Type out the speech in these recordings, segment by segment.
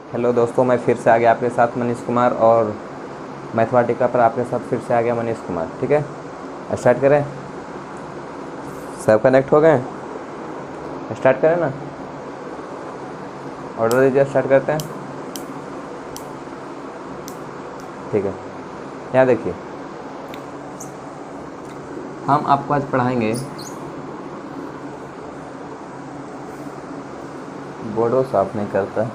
Hello दोस्तों, मैं फिर से आ गया आपके साथ मनीष कुमार, और मैथमेटिका पर आपके साथ फिर से आ गया मनीष कुमार। ठीक है, स्टार्ट करें। सब कनेक्ट हो गए? स्टार्ट करें ना। ऑर्डर दीजिए, स्टार्ट करते हैं। ठीक है, यहाँ देखिए, हम आपको आज पढ़ाएंगे, बोर्डो साफ नहीं करता।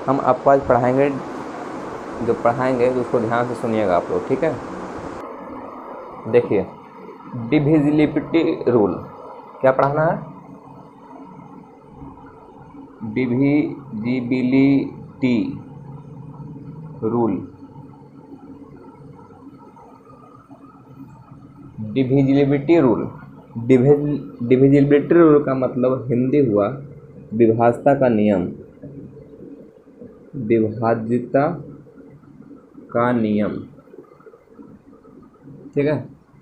हम आपको आज पढ़ाएंगे, जो पढ़ाएंगे उसको ध्यान से सुनिएगा आप लोग। ठीक है, देखिए, डिविजिबिलिटी रूल क्या पढ़ाना है? Divisibility rule. Divisibility rule, divisibility rule का मतलब हिंदी हुआ विभाज्यता का नियम। विभाज्यता का नियम, ठीक है।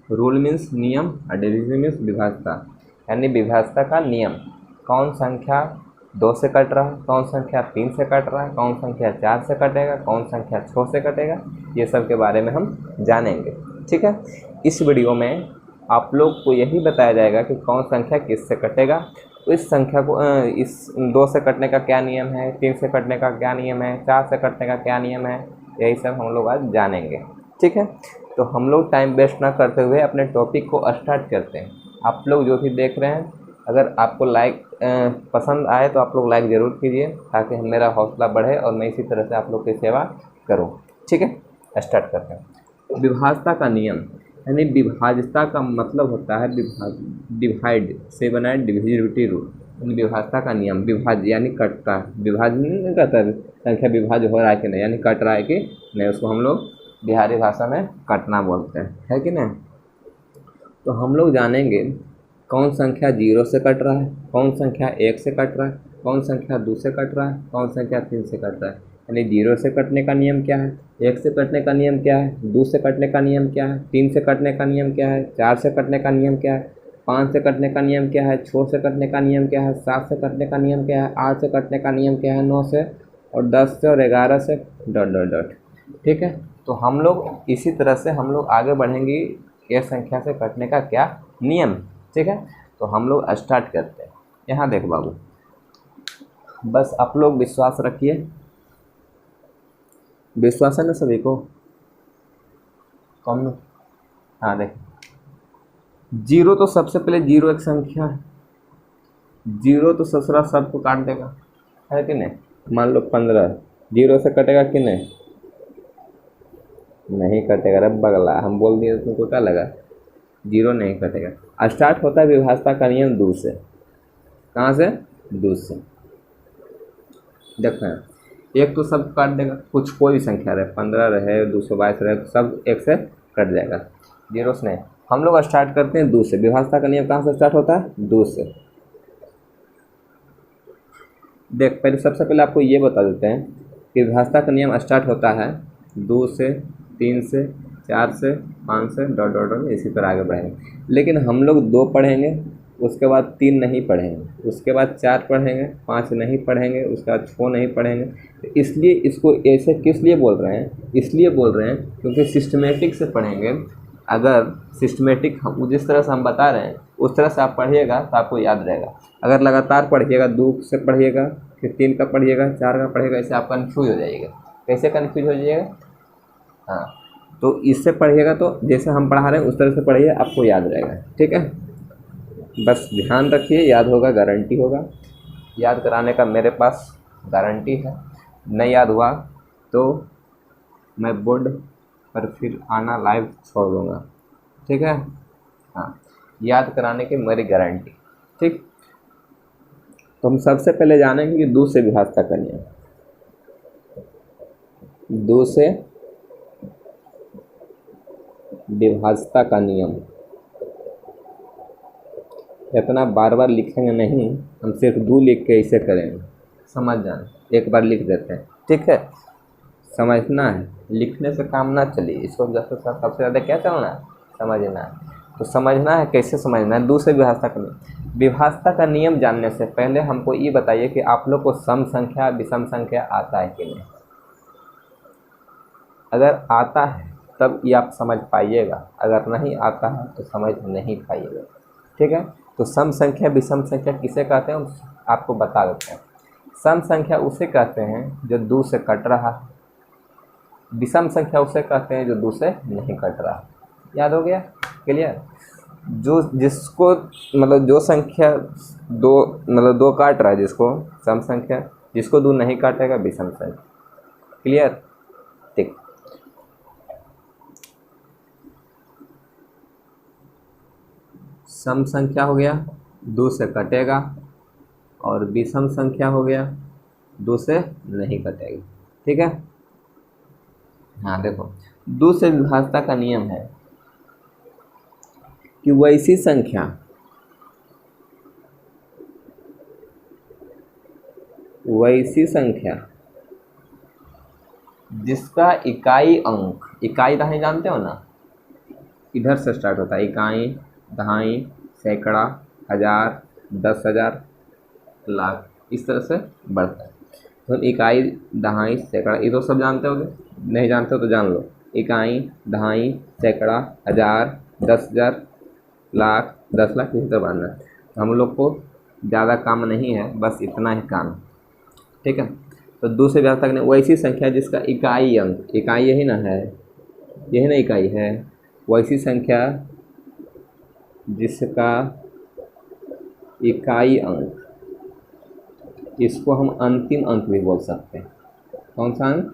रूल मीन्स नियम और डिविजन मीन्स विभाज्यता, यानी विभाज्यता का नियम। कौन संख्या 2 से कट रहा है, कौन संख्या 3 से कट रहा है, कौन संख्या 4 से कटेगा, कौन संख्या 6 से कटेगा, ये सब के बारे में हम जानेंगे। ठीक है, इस वीडियो में आप लोग को यही बताया जाएगा कि कौन संख्या किससे कटेगा, इस संख्या को इस 2 से कटने का क्या नियम है, 3 से कटने का क्या नियम है, 4 से कटने का क्या नियम है, यही सब हम लोग आज जानेंगे। ठीक है, तो हम लोग टाइम वेस्ट ना करते हुए अपने टॉपिक को स्टार्ट करते हैं। आप लोग जो भी देख रहे हैं, अगर आपको लाइक पसंद आए तो आप लोग लाइक ज़रूर कीजिए, ताकि मेरा हौसला बढ़े और मैं इसी तरह से आप लोग की सेवा करूं। ठीक है, स्टार्ट करते हैं। विभाज्यता का नियम, यानी विभाज्यता का मतलब होता है डिवाइड से बना है डिविजिबिलिटी रूल, यानी विभाज्यता का नियम। विभाज्य यानी कटता है, विभाज्य नहीं कहता संख्या विभाज्य हो रहा है कि नहीं, यानी कट रहा है कि नहीं, उसको हम लोग बिहारी भाषा में कटना बोलते हैं, है कि नहीं। तो हम लोग जानेंगे कौन संख्या 0 से कट रहा है, कौन संख्या 1 से कट रहा है, कौन संख्या 2 से कट रहा है, कौन संख्या 3 से कट रहा है। यानी 0 से कटने का नियम क्या है, 1 से कटने का नियम क्या है, 2 से कटने का नियम क्या है, 3 से कटने का नियम क्या है, 4 से कटने का नियम क्या है, 5 से कटने का नियम क्या है, 6 से कटने का नियम क्या है, 7 से कटने का नियम क्या है, 8 से कटने का नियम क्या है, 9 से और 10 से और 11 से डॉट डॉट डॉट। ठीक है, तो हम लोग इसी तरह से हम लोग आगे बढ़ेंगे, ये संख्या से कटने का क्या नियम। ठीक है, तो हम लोग स्टार्ट करते हैं। यहाँ देख बाबू, बस आप लोग विश्वास रखिए, विश्वास है ना सभी को? कौन? हाँ देख, 0 तो सबसे पहले 0 एक संख्या है, 0 तो ससुरा सबको काट देगा, है कि नहीं। मान लो 15, 0 से कटेगा कि नहीं? नहीं कटेगा। रे बगला, हम बोल दिए तुमको क्या लगा? 0 नहीं कटेगा। स्टार्ट होता है विभाज्यता का नियम 2 से। कहाँ से? 2 से। देखते हैं, एक तो सब काट देगा, कुछ कोई भी संख्या रहे, 15 रहे, 222 रहे, तो सब 1 से कट जाएगा, 0 से नहीं। हम लोग स्टार्ट करते हैं 2 से। विभाज्यता का नियम कहाँ से स्टार्ट होता है? 2 से। देख, पहले सबसे पहले आपको ये बता देते हैं कि विभाज्यता का नियम स्टार्ट होता है 2 से, 3 से, 4 से, 5 से डॉट डॉट डॉट, इसी तरह आगे बढ़ेंगे। लेकिन हम लोग 2 पढ़ेंगे, उसके बाद 3 नहीं पढ़ेंगे, उसके बाद 4 पढ़ेंगे, 5 नहीं पढ़ेंगे, उसके बाद 6 नहीं पढ़ेंगे। तो इसलिए इसको ऐसे किस लिए बोल रहे हैं? इसलिए बोल रहे हैं क्योंकि सिस्टमेटिक से पढ़ेंगे। अगर सिस्टमेटिक हम जिस तरह से हम बता रहे हैं उस तरह से आप पढ़िएगा तो आपको याद रहेगा। अगर लगातार पढ़िएगा, 2 से पढ़िएगा, फिर 3 का पढ़िएगा, 4 का पढ़िएगा, इससे आप कन्फ्यूज हो जाइएगा। कैसे कन्फ्यूज हो जाइएगा? हाँ, तो इससे पढ़िएगा तो जैसे हम पढ़ा रहे हैं उस तरह से पढ़िए, आपको याद रहेगा। ठीक है, बस ध्यान रखिए, याद होगा, गारंटी होगा। याद कराने का मेरे पास गारंटी है। नहीं याद हुआ तो मैं बोर्ड पर फिर आना लाइव छोड़ दूँगा। ठीक है, हाँ, याद कराने की मेरी गारंटी। ठीक, तो हम सबसे पहले जानेंगे कि 2 से विभाज्यता का नियम। 2 से विभाज्यता का नियम, इतना बार बार लिखेंगे नहीं, हम सिर्फ 2 लिख के इसे करेंगे, समझ जाना। एक बार लिख देते हैं, ठीक है। समझना है, लिखने से काम ना चलिए, इसको सबसे ज़्यादा क्या चलना है? समझना है। तो समझना है, कैसे समझना है दूसरे विभाज्यता का नियम। विभाज्यता का नियम जानने से पहले हमको ये बताइए कि आप लोग को सम संख्या विषम संख्या आता है कि नहीं। अगर आता है तब ये आप समझ पाइएगा, अगर नहीं आता है तो समझ नहीं पाइएगा, ठीक है। तो सम संख्या विषम संख्या किसे कहते हैं हम आपको बता देते हैं। सम संख्या उसे कहते हैं जो 2 से कट रहा है, विषम संख्या उसे कहते हैं जो 2 से नहीं कट रहा। याद हो गया, क्लियर। जो जिसको मतलब जो संख्या दो काट रहा है, जिसको सम संख्या, जिसको 2 नहीं काटेगा विषम संख्या, क्लियर। ठीक, सम संख्या हो गया 2 से कटेगा, और विषम संख्या हो गया 2 से नहीं कटेगी, ठीक है। हाँ देखो, 2 से विभाज्यता का नियम है कि वैसी संख्या जिसका इकाई अंक, इकाई दहाई जानते हो ना, इधर से स्टार्ट होता है, इकाई दहाई सैकड़ा हजार 10,000 लाख, इस तरह से बढ़ता है। तो इकाई दहाई सैकड़ा ये तो सब जानते होगे, नहीं जानते हो तो जान लो। इकाई दहाई सैकड़ा हजार 10,000 लाख 10 लाख इसी तरह बढ़ना है। तो हम लोग को ज़्यादा काम नहीं है, बस इतना ही काम, ठीक है। तो 2 से ज़्यादा तक नहीं, वैसी संख्या जिसका इकाई अंक, इकाई यही ना है, यही ना इकाई है, वैसी संख्या जिसका इकाई अंक, इसको हम अंतिम अंक भी बोल सकते हैं। कौन सा अंक?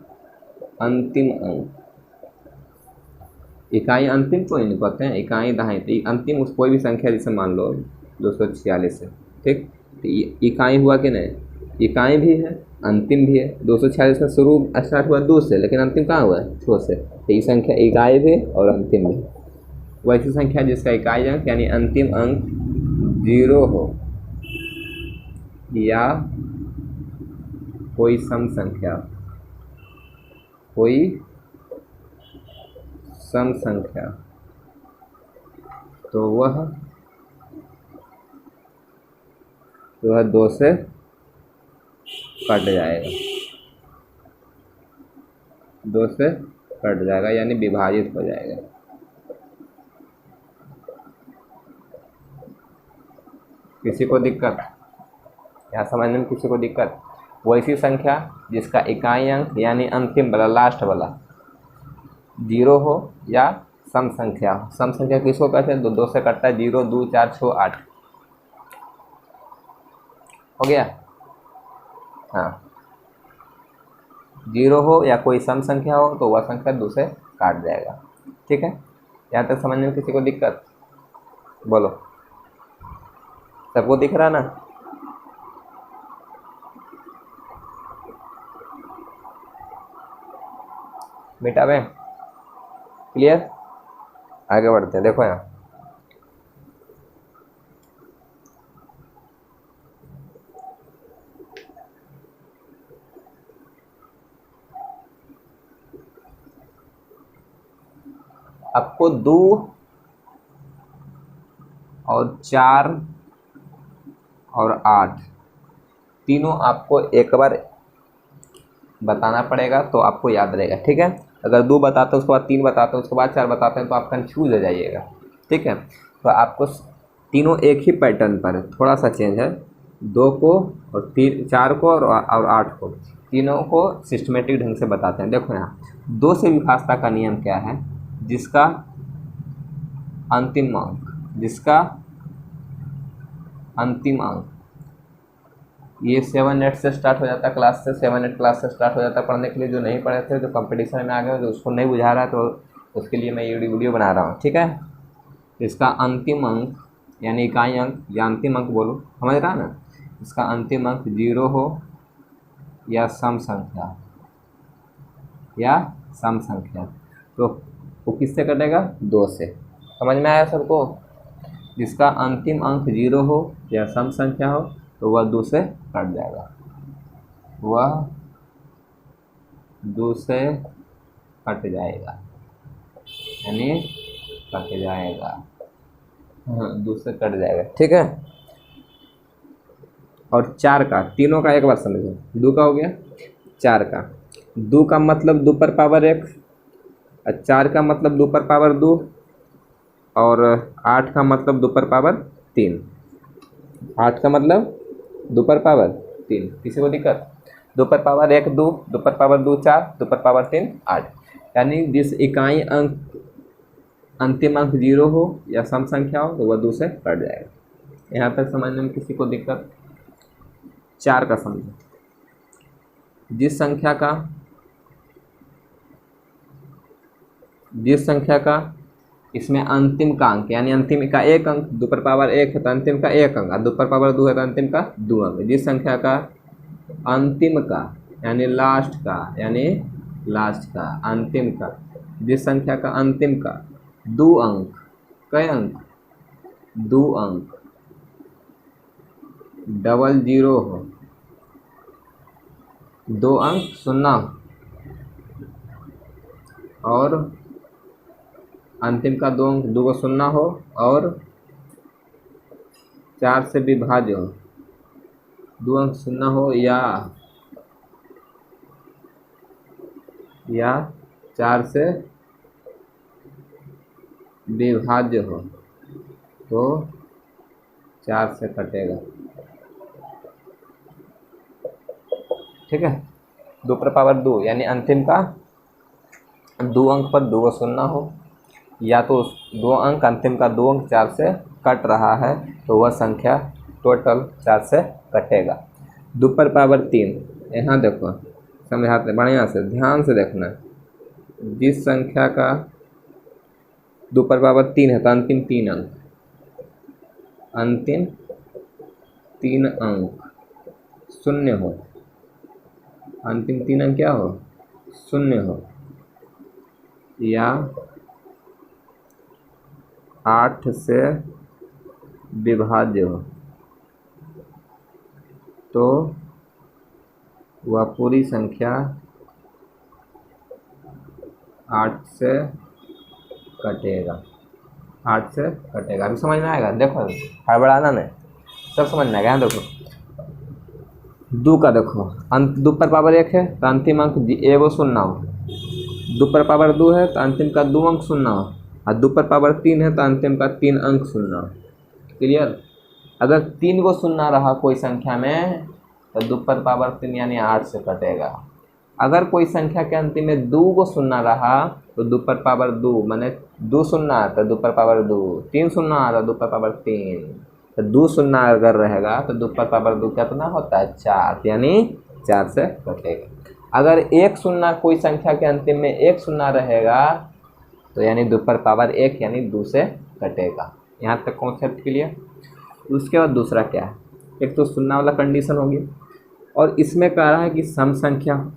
अंतिम अंक। इकाई अंतिम को नहीं कहते हैं, इकाई दहाई, तो अंतिम उस कोई भी संख्या जैसे मान लो 246 है, ठीक। तो इकाई हुआ कि नहीं, इकाई भी है अंतिम भी है। 246 का शुरू स्टार्ट हुआ 2 से, लेकिन अंतिम कहाँ हुआ है? 6 से। तो ये संख्या इकाई भी और अंतिम भी। वैसी संख्या जिसका इकाई अंक यानी अंतिम अंक 0 हो या कोई सम संख्या, कोई सम संख्या, तो वह 2 से कट जाएगा, 2 से कट जाएगा यानी विभाजित हो जाएगा। किसी को दिक्कत यहाँ समझने में? किसी को दिक्कत? वैसी संख्या जिसका इकाई अंक यानी अंतिम वाला, लास्ट वाला 0 हो या सम संख्या हो। सम संख्या किसको कहते हैं? 2 से कटता है, 0 2 4 6 8, हो गया। हाँ, 0 हो या कोई सम संख्या हो तो वह संख्या 2 से काट जाएगा, ठीक है। यहाँ तक समझने में किसी को दिक्कत? बोलो, सबको दिख रहा ना? बेटा बे क्लियर? आगे बढ़ते हैं, देखो यहाँ आपको 2 और 4 और 8 तीनों आपको एक बार बताना पड़ेगा तो आपको याद रहेगा, ठीक है। अगर 2 बताते हैं उसके बाद 3 बताते हैं उसके बाद 4 बताते हैं तो आप कंफ्यूज हो जाइएगा, ठीक है। तो आपको तीनों एक ही पैटर्न पर है, थोड़ा सा चेंज है। 2 को और 4 को और 8 को, तीनों को सिस्टमेटिक ढंग से बताते हैं। देखो यहाँ 2 से विभाज्यता का नियम क्या है? जिसका अंतिम अंक, जिसका अंतिम अंक, ये 7-8 से स्टार्ट हो जाता है, क्लास से 7-8 क्लास से स्टार्ट हो जाता है पढ़ने के लिए। जो नहीं पढ़े थे, जो कंपटीशन में आ गए, जो उसको नहीं बुझा रहा है, तो उसके लिए मैं ये वीडियो बना रहा हूँ, ठीक है। इसका अंतिम अंक यानी इकाई अंक या अंतिम अंक बोलो, समझ रहा है ना? इसका अंतिम अंक 0 हो या सम संख्या, या सम संख्या, तो वो किससे कटेगा? 2 से। समझ में आया सबको? जिसका अंतिम अंक 0 हो या सम संख्या हो तो वह 2 से कट जाएगा, वह 2 से कट जाएगा, यानी कट जाएगा। हाँ 2 से कट जाएगा, ठीक है। और 4 का, तीनों का एक बार समझो, 2 का हो गया, 4 का, 2 का मतलब 2 पर पावर 1, और 4 का मतलब 2 पर पावर 2, और 8 का मतलब 2 पर पावर 3, 8 का मतलब 2 पर पावर 3, किसी को दिक्कत? 2 पर पावर 1 2, 2 पर पावर 2 4, 2 पर पावर 3 8, यानी जिस इकाई अंक अंतिम अंक 0 हो या सम संख्या हो तो वह 2 से कट जाएगा। यहाँ तक समझने में किसी को दिक्कत? 4 का समझो, जिस संख्या का इसमें अंतिम का अंक यानी अंतिम का एक अंक 2 पर पावर 1 है तो अंतिम का एक अंक, और 2 पर पावर 2 है तो अंतिम का 2 अंक। जिस संख्या का अंतिम का यानी लास्ट का अंतिम का, जिस संख्या का अंतिम का 2 अंक, कई अंक? 2 अंक, डबल 0 हो, 2 अंक शून्य और अंतिम का 2 अंक 2 शून्य हो और 4 से विभाज्य हो, 2 अंक शून्य हो या 4 से विभाज्य हो तो 4 से कटेगा, ठीक है। 2 पर पावर 2 यानी अंतिम का 2 अंक पर 2 शून्य हो, या तो 2 अंक अंतिम का 2 अंक 4 से कट रहा है तो वह संख्या टोटल 4 से कटेगा। 2 पर पावर 3, यहाँ देखो समझाते बढ़िया से, ध्यान से देखना। जिस संख्या का 2 पर पावर 3 है तो अंतिम 3 अंक, अंतिम 3 अंक शून्य हो, अंतिम 3 अंक क्या हो? शून्य हो, या 8 से विभाज्य हो तो वह पूरी संख्या 8 से कटेगा, 8 से कटेगा। अभी समझ में आएगा? देखो हड़बड़ाना नहीं, सब समझ में आएगा। यहाँ देखो 2 का देखो, अंत 2 पर पावर 1 है तो अंतिम अंक एगो शून्य हो, 2 पर पावर 2 है तो अंतिम का 2 अंक शून्य हो, और 2 पर पावर 3 है तो अंतिम का 3 अंक शून्य हो। क्लियर? अगर 3 गो शून्य रहा कोई संख्या में तो 2 पर पावर 3 यानी 8 से कटेगा। अगर कोई संख्या के अंतिम में 2 गो शून्य रहा तो 2 पर पावर 2 माने 2 शून्य तो 2 पर पावर 2, 3 शून्य तो 2 पर पावर 3, तो 2 शून्य अगर रहेगा तो 2 पर पावर 2 कितना होता है? 4, यानी 4 से कटेगा। अगर 1 शून्य कोई संख्या के अंतिम में 1 शून्य रहेगा तो यानी 2 पर पावर 1 यानी 2 से कटेगा। यहाँ तक कॉन्सेप्ट क्लियर? उसके बाद दूसरा क्या है? एक तो शून्य वाला कंडीशन हो गया, और इसमें कह रहा है कि सम संख्या,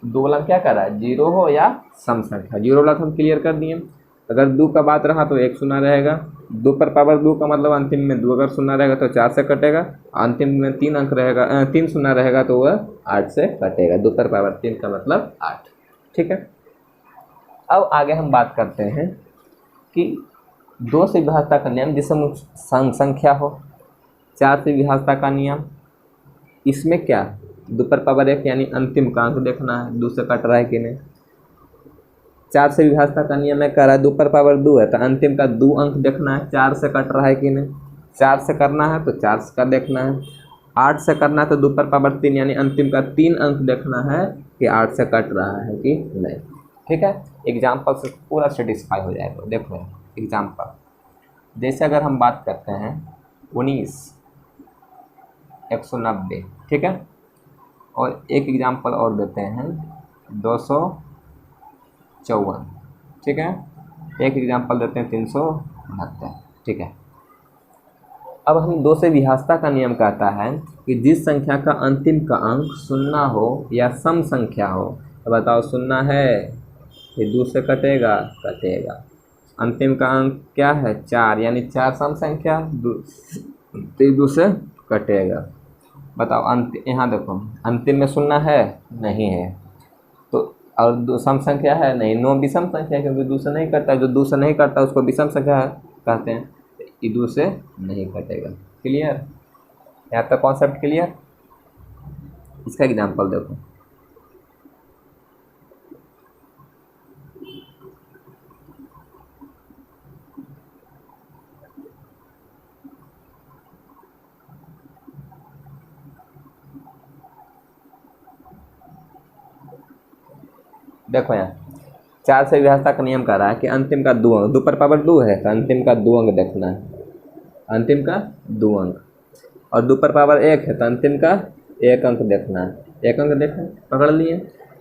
2 वाला क्या कर रहा है? 0 हो या सम संख्या। 0 वाला तो हम क्लियर कर दिए। अगर 2 का बात रहा तो 1 शून्य रहेगा, 2 पर पावर 2 का मतलब अंतिम में 2 अगर शून्य रहेगा तो 4 से कटेगा, अंतिम में 3 अंक रहेगा, 3 शून्य रहेगा तो वह 8 से कटेगा। 2 पर पावर 3 का मतलब 8, ठीक है। अब आगे हम बात करते हैं कि 2 से विभाज्यता का नियम, जिसमें सम संख्या हो, 4 से विभाज्यता का नियम, इसमें क्या 2 पर पावर 1 यानी अंतिम का अंक देखना है 2 से कट रहा है कि नहीं। 4 से विभाज्यता का नियम में कह रहा है 2 पर पावर 2 है तो अंतिम का 2 अंक देखना है 4 से कट रहा है कि नहीं। 4 से करना है तो 4 का देखना है, 8 से करना है तो 2 पर पावर 3 यानी अंतिम का 3 अंक देखना है कि 8 से कट रहा है कि नहीं, ठीक है। एग्जाम्पल से पूरा सेटिस्फाई हो जाएगा। देखो एग्जाम्पल, जैसे अगर हम बात करते हैं 19 190, ठीक है, और एक एग्जाम्पल और देते हैं 254, ठीक है, एक एग्जाम्पल देते हैं 372, ठीक है। अब हम 2 से विभाज्यता का नियम कहता है कि जिस संख्या का अंतिम का अंक शून्य हो या सम संख्या हो, तो बताओ शून्य है ये 2 से कटेगा, अंतिम का अंक क्या है? 4, यानी 4 सम संख्या, 2 से कटेगा। बताओ यहाँ देखो अंतिम में शून्य है? नहीं है, तो और 2 सम संख्या है? नहीं, 9 विषम संख्या, क्योंकि 2 से नहीं कटता, जो 2 से नहीं कटता उसको विषम संख्या कहते हैं। ये 2 से नहीं कटेगा। क्लियर? यहाँ तक कॉन्सेप्ट क्लियर? इसका एग्जाम्पल देखो, देखो यहाँ 4 से विभाजता का नियम कह रहा है कि अंतिम का 2 अंक, 2 पर पावर 2 है तो अंतिम का 2 अंक देखना है, अंतिम का 2 अंक, और 2 पर पावर 1 है तो अंतिम का 1 अंक देखना है। 1 अंक देखें, पकड़ लिए,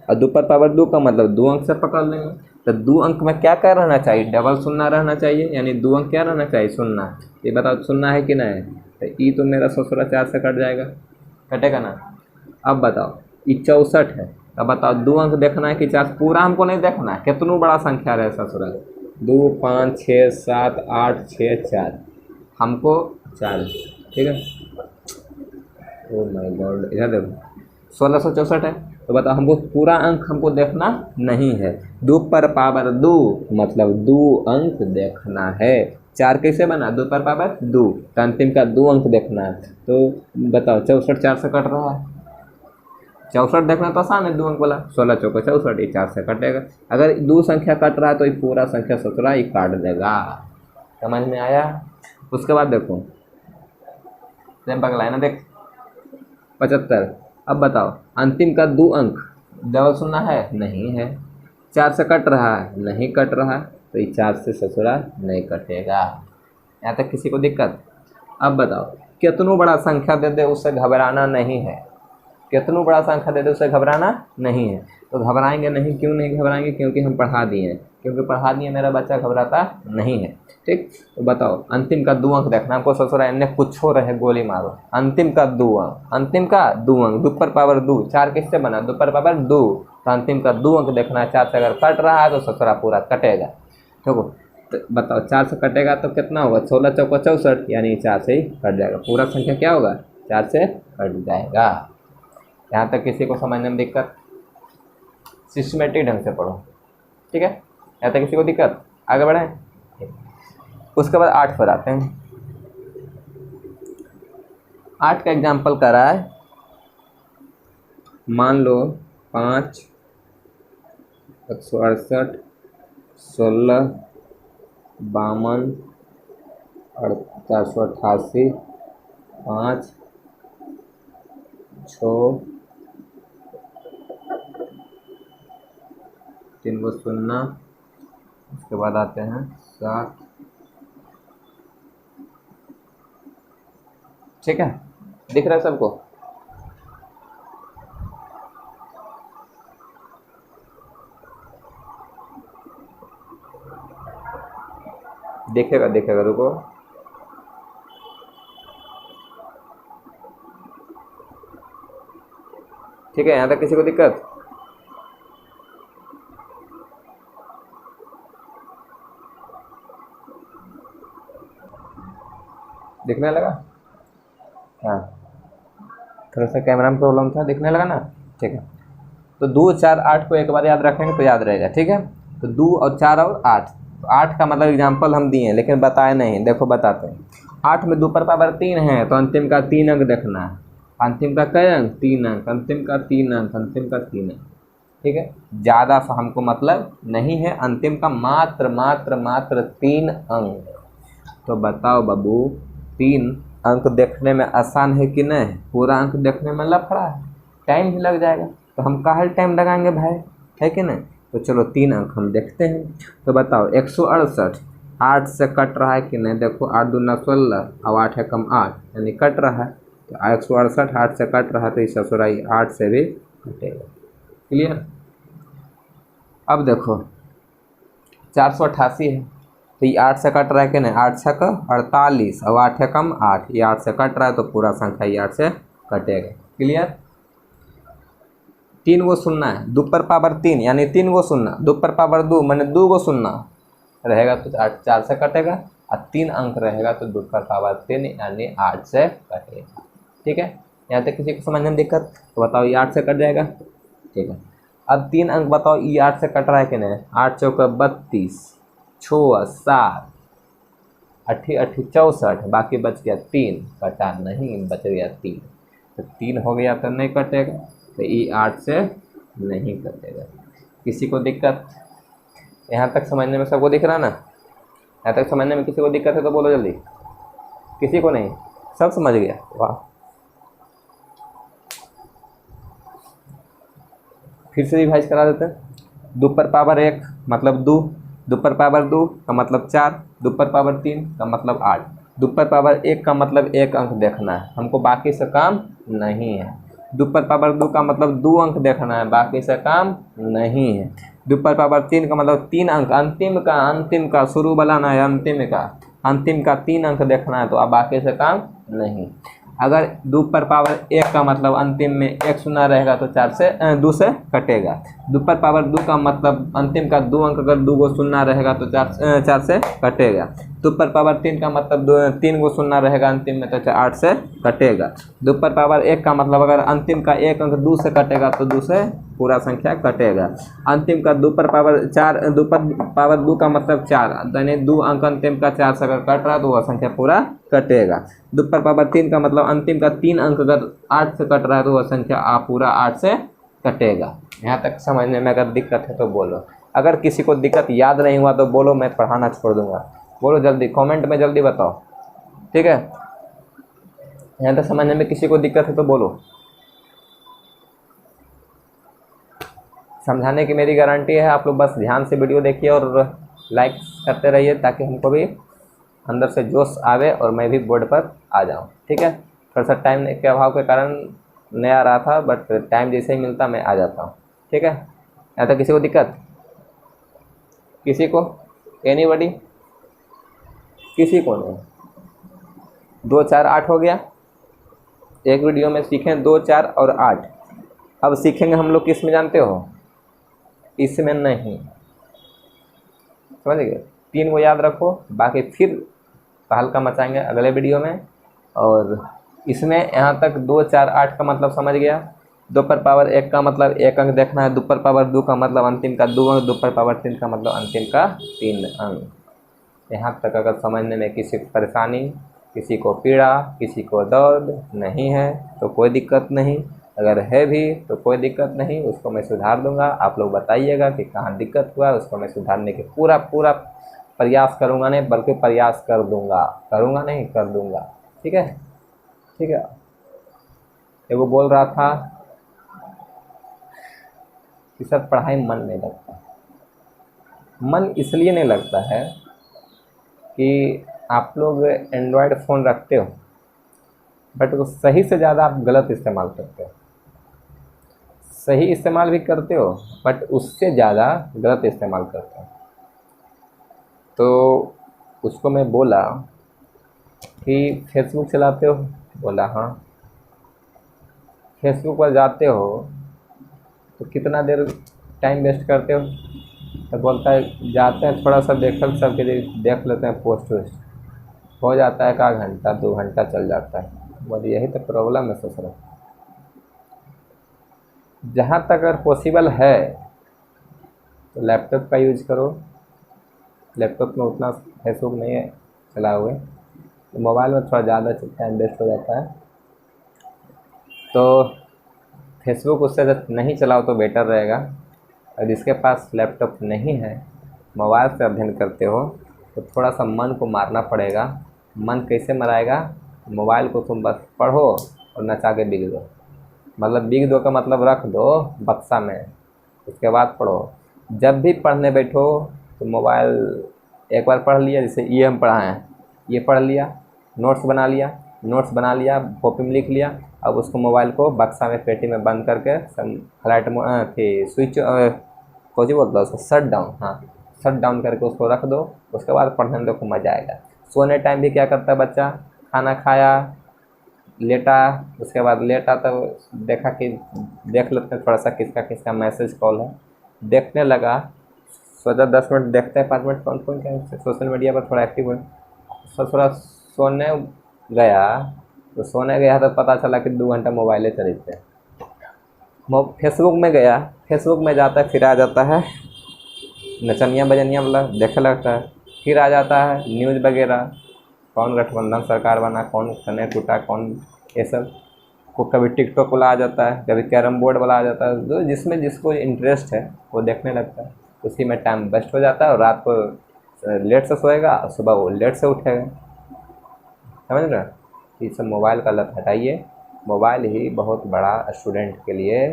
और 2 पर पावर 2 का मतलब 2 अंक से पकड़ लेंगे। तो 2 अंक में क्या क्या रहना चाहिए? डबल शून्य रहना चाहिए, यानी 2 अंक क्या रहना चाहिए? शून्य। ये बताओ शून्य है कि नहीं? तो ई तो मेरा 4 से कट जाएगा, कटेगा ना। अब बताओ ये 64 है, अब बताओ 2 अंक देखना है कि 4? पूरा हमको नहीं देखना है, कितनों बड़ा संख्या रहे ससुरा। 2 5 6 7 8 6 4, हमको 4, ठीक है। ओ माय गॉड, इधर देखो 1664 है, तो बताओ हमको पूरा अंक हमको देखना नहीं है। 2 पर पावर 2 मतलब 2 अंक देखना है। 4 कैसे बना? 2 पर पावर 2, तो अंतिम का 2 अंक देखना है। तो बताओ 64 4 से कट रहा है, 64 देखना तो आसान है, 2 अंक वाला। 16 चौको 64, ये 4 से कटेगा। अगर 2 संख्या कट रहा है तो ये पूरा संख्या 17 ये काट देगा। समझ में आया? उसके बाद देखो सेम पगला है ना, देख 75। अब बताओ अंतिम का 2 अंक डबल शून्य है? नहीं है। 4 से कट रहा है? नहीं कट रहा है, तो ये 4 से ससुरा नहीं कटेगा। यहाँ तक किसी को दिक्कत? अब बताओ कितनों बड़ा संख्या दे दे उससे घबराना नहीं है, कितनों बड़ा संख्या दे दे उससे घबराना नहीं है। तो घबराएंगे नहीं, क्यों नहीं घबराएंगे? क्योंकि हम पढ़ा दिए हैं, क्योंकि पढ़ा दिए मेरा बच्चा घबराता नहीं है, ठीक। तो बताओ अंतिम का 2 अंक देखना हमको ससुरा, इन्हें कुछ हो रहे गोली मारो। अंतिम का 2 अंक, अंतिम का 2 अंक, 2 पर पावर 2, 4 किससे बना? 2 पर पावर 2, तो अंतिम का 2 अंक देखना है। 4 से अगर कट रहा है तो ससुरा पूरा कटेगा, ठीक है। तो बताओ 4 से कटेगा तो कितना होगा? 16 चौको 64, यानी 4 से ही कट जाएगा। पूरा संख्या क्या होगा? 4 से कट जाएगा। यहाँ तक किसी को समझने में दिक्कत? सिस्टमेटिक ढंग से पढ़ो, ठीक है। यहाँ तक किसी को दिक्कत? आगे बढ़ें। उसके बाद 8 पर आते हैं। 8 का एग्जाम्पल कर रहा है, मान लो 5 168 16 52 488 5 6 3 को 0, उसके बाद आते हैं 7, ठीक है। दिख रहा है सबको? देखेगा देखेगा, रुको। ठीक है, यहाँ तक किसी को दिक्कत? दिखने लगा? हाँ, थोड़ा सा कैमरा में प्रॉब्लम था, दिखने लगा ना? ठीक है। तो 2 4 8 को एक बार याद रखेंगे तो याद रहेगा, ठीक है। तो 2 और 4 और 8, तो 8 का मतलब एग्जाम्पल हम दिए लेकिन बताए नहीं, देखो बताते हैं। 8 में 2 पर पावर 3 है तो अंतिम का 3 अंक देखना है। अंतिम का कई अंक? 3 अंक, अंतिम का 3 अंक, अंतिम का 3 अंक, ठीक है। ज़्यादा सा हमको मतलब नहीं है, अंतिम का मात्र मात्र मात्र 3 अंक। तो बताओ बाबू 3 अंक देखने में आसान है कि नहीं? पूरा अंक देखने में लफड़ा है, टाइम भी लग जाएगा। तो हम काहे टाइम लगाएंगे भाई, है कि नहीं? तो चलो 3 अंक हम देखते हैं। तो बताओ 168 8 से कट रहा है कि नहीं? देखो 8 दूना 16 और 8 है कम 8, यानी कट रहा है। तो 168 8 से कट रहा है तो इस ससुराई 8 से भी कटेगा। क्लियर? अब देखो 488 है तो ये 8 से कट रहा है कि नहीं? 8 छक 48 और 8 है कम 8, ये 8 से कट रहा है तो पूरा संख्या ये 8 से कटेगा। क्लियर? 3 गो शून्य है, 2 पर पावर 3 यानी 3 गो शून्य, 2 पर पावर 2 मैंने 2 गो शून्य रहेगा तो 4 से कटेगा, और 3 अंक रहेगा तो 2 पर पावर 3 यानी 8 से कटेगा। ठीक है, यहाँ तक किसी को समझने में दिक्कत? तो बताओ ये 8 से कट जाएगा, ठीक है। अब 3 अंक बताओ ये 8 से कट रहा है कि नहीं? 8 चौका 32, 6 7, अट्ठी अट्ठी 64, बाकी बच गया 3, कटा नहीं, बच गया 3। तो 3 हो गया तो नहीं कटेगा, तो ये 8 से नहीं कटेगा। किसी को दिक्कत यहाँ तक समझने में? सबको दिख रहा ना? यहाँ तक समझने में किसी को दिक्कत है तो बोलो जल्दी। किसी को नहीं? सब समझ गया? वाह। फिर से रिवाइज करा देते हैं। 2 पर पावर 1 मतलब 2, 2 पर पावर 2 का मतलब 4, 2 पर पावर 3 का मतलब 8। 2 पर पावर 1 का मतलब 1 अंक देखना है हमको, बाकी से काम नहीं है। 2 पर पावर 2 का मतलब 2 अंक देखना है, बाकी से काम नहीं है। 2 पर पावर 3 का मतलब 3 अंक, अंतिम का शुरू वाला ना है, अंतिम का 3 अंक देखना है, तो अब बाकी से काम नहीं। अगर 2 पर पावर 1 का मतलब अंतिम में 1 शून्य रहेगा तो 2 से कटेगा। 2 पर पावर 2 का मतलब अंतिम का 2 अंक अगर 2 गो शून्य रहेगा तो 4 से कटेगा। 2 पर पावर 3 का मतलब 3 गो शून्य रहेगा अंतिम में तो 8 से कटेगा। 2 पर पावर 1 का मतलब अगर अंतिम का 1 अंक 2 से कटेगा तो 2 से पूरा संख्या कटेगा। अंतिम का 2 पर पावर 4, 2 पर पावर 2 का मतलब 4, यानी 2 अंक अंतिम का 4 से अगर कट रहा है तो वह संख्या पूरा कटेगा। 2 पर पावर 3 का मतलब अंतिम का 3 अंक अगर 8 से कट रहा है तो वह संख्या पूरा 8 से कटेगा। यहाँ तक समझने में अगर दिक्कत है तो बोलो। अगर किसी को दिक्कत याद नहीं हुआ तो बोलो, मैं पढ़ाना छोड़ दूंगा। बोलो जल्दी, कमेंट में जल्दी बताओ, ठीक है? यहाँ तक समझने में किसी को दिक्कत है तो बोलो। समझाने की मेरी गारंटी है। आप लोग बस ध्यान से वीडियो देखिए और लाइक करते रहिए ताकि हमको भी अंदर से जोश आवे और मैं भी बोर्ड पर आ जाऊँ, ठीक है? थोड़ा सा टाइम के अभाव के कारण नहीं आ रहा था, बट टाइम जैसे ही मिलता मैं आ जाता हूँ, ठीक है? या तो किसी को दिक्कत? किसी को? एनीबॉडी? किसी को नहीं? 2 4 8 हो गया। एक वीडियो में सीखें 2 4 और 8। अब सीखेंगे हम लोग किस में जानते हो? इसमें नहीं, समझ गए? 3 को याद रखो, बाकी फिर तहलका मचाएंगे अगले वीडियो में। और इसमें यहाँ तक 2 4 8 का मतलब समझ गया। 2 पर पावर 1 का मतलब 1 अंक देखना है, 2 पर पावर 2 का मतलब अंतिम का 2 अंक, 2 पर पावर 3 का मतलब अंतिम का 3 अंक। यहाँ तक अगर समझने में किसी को परेशानी, किसी को पीड़ा, किसी को दर्द नहीं है तो कोई दिक्कत नहीं। अगर है भी तो कोई दिक्कत नहीं, उसको मैं सुधार दूंगा। आप लोग बताइएगा कि कहाँ दिक्कत हुआ, उसको मैं सुधारने की पूरा प्रयास करूंगा, नहीं बल्कि प्रयास कर दूंगा, करूंगा नहीं कर दूंगा, ठीक है? ठीक है। एगो बोल रहा था कि सर पढ़ाई मन नहीं लगता। मन इसलिए नहीं लगता है कि आप लोग एंड्रॉयड फ़ोन रखते हो, बट वो सही से ज़्यादा आप गलत इस्तेमाल करते हो। सही इस्तेमाल भी करते हो बट उससे ज़्यादा गलत इस्तेमाल करते हो। तो उसको मैं बोला कि फेसबुक चलाते हो? बोला हाँ। फेसबुक पर जाते हो तो कितना देर टाइम वेस्ट करते हो? तो बोलता है जाते हैं थोड़ा सा देखल सबके देख लेते हैं, पोस्ट वोस्ट हो जाता है, का घंटा 2 घंटा चल जाता है। बोले यही तो प्रॉब्लम है ससुर। जहाँ तक अगर पॉसिबल है तो लैपटॉप का यूज करो। लैपटॉप में उतना फेसबुक नहीं है चला हुए, तो मोबाइल में थोड़ा ज़्यादा टाइम वेस्ट हो जाता है। तो फेसबुक उससे नहीं चलाओ तो बेटर रहेगा। और जिसके पास लैपटॉप नहीं है, मोबाइल से अध्ययन करते हो, तो थोड़ा सा मन को मारना पड़ेगा। मन कैसे मराएगा? मोबाइल को तुम बस पढ़ो और नचा के बिक दो। मतलब बिक दो का मतलब रख दो बक्सा में, उसके बाद पढ़ो। जब भी पढ़ने बैठो तो मोबाइल एक बार पढ़ लिया, जैसे ये हम पढ़ाएँ, ये पढ़ लिया, नोट्स बना लिया, कॉपी में लिख लिया। अब उसको मोबाइल को बक्सा में पेटी में बंद करके फ्लाइट थी स्विच कोई बोलता है उसको शट डाउन, हाँ शट डाउन करके उसको रख दो। उसके बाद पढ़ने में देखो मज़ा आएगा। सोने टाइम भी क्या करता है बच्चा? खाना खाया, लेटा, उसके बाद लेटा तो देखा कि देख लेते हैं थोड़ा सा किसका किसका मैसेज कॉल है, देखने लगा। सोचा 10 मिनट देखते हैं, 5 मिनट कौन कौन क्या सोशल मीडिया पर थोड़ा एक्टिव है। थोड़ा सोने गया तो पता चला कि 2 घंटा मोबाइले चलते हैं। फेसबुक में गया, फेसबुक में जाता है, फिर आ जाता है नचनिया बजनिया वाला देखे लगता है, फिर आ जाता है न्यूज़ वगैरह, कौन गठबंधन सरकार बना, कौन कने टूटा, कौन ये सब को कभी टिकटॉक वाला आ जाता है, कभी कैरम बोर्ड वाला आ जाता है, तो जिसमें जिसको इंटरेस्ट है वो देखने लगता है, उसी में टाइम वेस्ट हो जाता है और रात को लेट से सोएगा और सुबह वो लेट से उठेगा। समझ रहे हो? ये सब मोबाइल का लत हटाइए। मोबाइल ही बहुत बड़ा स्टूडेंट के लिए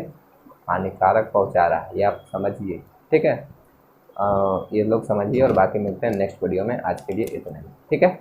हानिकारक पहुंचा रहा है, ये आप समझिए। ठीक है, ये लोग समझिए और बाकी मिलते हैं नेक्स्ट वीडियो में। आज के लिए इतना ही। ठीक है।